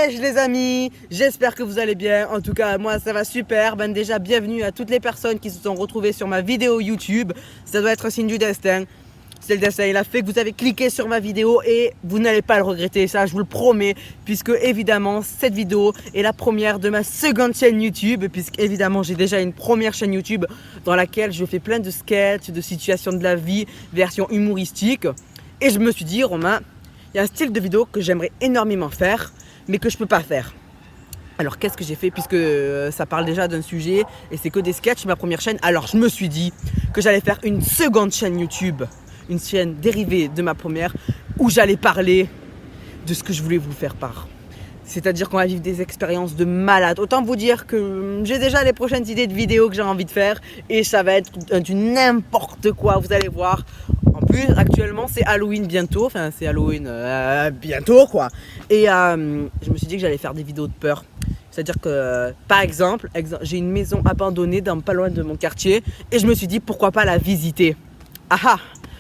Wesh les amis, j'espère que vous allez bien. En tout cas moi ça va super. Ben déjà bienvenue à toutes les personnes qui se sont retrouvées sur ma vidéo YouTube. Ça doit être un signe du destin. C'est le destin, il a fait que vous avez cliqué sur ma vidéo et vous n'allez pas le regretter, ça je vous le promets. Puisque évidemment cette vidéo est la première de ma seconde chaîne YouTube. Puisque évidemment j'ai déjà une première chaîne YouTube dans laquelle je fais plein de sketchs, de situations de la vie, version humoristique. Et je me suis dit Romain, il y a un style de vidéo que j'aimerais énormément faire mais que je peux pas faire. Alors qu'est-ce que j'ai fait puisque ça parle déjà d'un sujet et c'est que des sketchs ma première chaîne. Alors je me suis dit que j'allais faire une seconde chaîne YouTube, une chaîne dérivée de ma première où j'allais parler de ce que je voulais vous faire part. C'est-à-dire qu'on va vivre des expériences de malade. Autant vous dire que j'ai déjà les prochaines idées de vidéos que j'ai envie de faire et ça va être du n'importe quoi, vous allez voir. En plus, actuellement, c'est Halloween bientôt. Enfin, c'est Halloween bientôt, quoi. Et je me suis dit que j'allais faire des vidéos de peur. C'est-à-dire que, par exemple, j'ai une maison abandonnée pas loin de mon quartier. Et je me suis dit, pourquoi pas la visiter. Ah ah,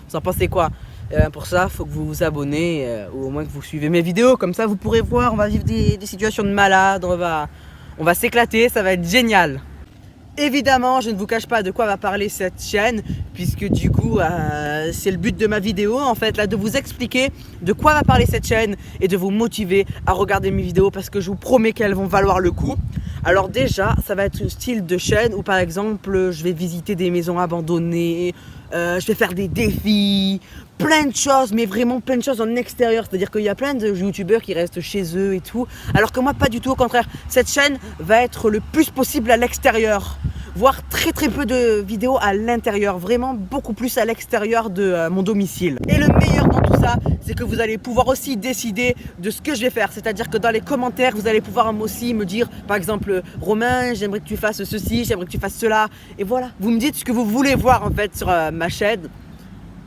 vous en pensez quoi? Pour ça, il faut que vous vous abonnez ou au moins que vous suivez mes vidéos. Comme ça, vous pourrez voir, on va vivre des situations de malade. On va s'éclater, ça va être génial. Évidemment, je ne vous cache pas de quoi va parler cette chaîne, puisque du coup, c'est le but de ma vidéo, en fait, là, de vous expliquer de quoi va parler cette chaîne et de vous motiver à regarder mes vidéos, parce que je vous promets qu'elles vont valoir le coup. Alors déjà, ça va être un style de chaîne où, par exemple, je vais visiter des maisons abandonnées, je vais faire des défis, plein de choses, mais vraiment plein de choses en extérieur. C'est-à-dire qu'il y a plein de youtubeurs qui restent chez eux et tout, alors que moi, pas du tout, au contraire. Cette chaîne va être le plus possible à l'extérieur. Voire très peu de vidéos à l'intérieur, vraiment beaucoup plus à l'extérieur de mon domicile. Et le meilleur dans tout ça, c'est que vous allez pouvoir aussi décider de ce que je vais faire. C'est-à-dire que dans les commentaires, vous allez pouvoir aussi me dire, par exemple, Romain, j'aimerais que tu fasses ceci, j'aimerais que tu fasses cela. Et voilà, vous me dites ce que vous voulez voir en fait sur ma chaîne.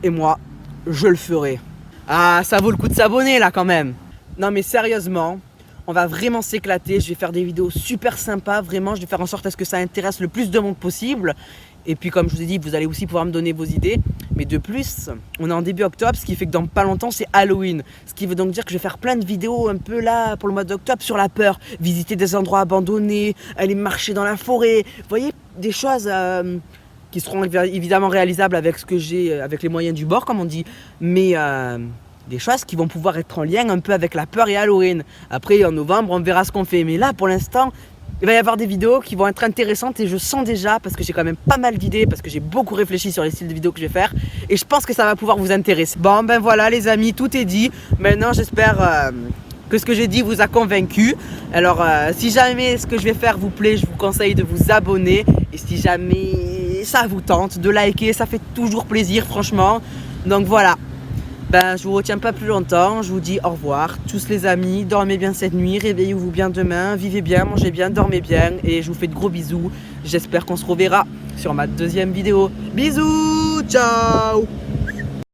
Et moi, je le ferai. Ah, ça vaut le coup de s'abonner là quand même. Non mais sérieusement, on va vraiment s'éclater, je vais faire des vidéos super sympas, vraiment, je vais faire en sorte à ce que ça intéresse le plus de monde possible. Et puis comme je vous ai dit, vous allez aussi pouvoir me donner vos idées. Mais de plus, on est en début octobre, ce qui fait que dans pas longtemps, c'est Halloween. Ce qui veut donc dire que je vais faire plein de vidéos un peu là, pour le mois d'octobre, sur la peur. Visiter des endroits abandonnés, aller marcher dans la forêt. Vous voyez, des choses qui seront évidemment réalisables avec ce que j'ai, avec les moyens du bord, comme on dit. Mais des choses qui vont pouvoir être en lien un peu avec la peur et Halloween. Après, en novembre, on verra ce qu'on fait. Mais là, pour l'instant, il va y avoir des vidéos qui vont être intéressantes et je sens déjà, parce que j'ai quand même pas mal d'idées, parce que j'ai beaucoup réfléchi sur les styles de vidéos que je vais faire et je pense que ça va pouvoir vous intéresser. Bon, ben voilà les amis, tout est dit. Maintenant, j'espère que ce que j'ai dit vous a convaincu. Alors, si jamais ce que je vais faire vous plaît, je vous conseille de vous abonner. Et si jamais ça vous tente, de liker, ça fait toujours plaisir, franchement. Donc voilà. Ben, je vous retiens pas plus longtemps, je vous dis au revoir, tous les amis, dormez bien cette nuit, réveillez-vous bien demain, vivez bien, mangez bien, dormez bien et je vous fais de gros bisous. J'espère qu'on se reverra sur ma deuxième vidéo. Bisous, ciao!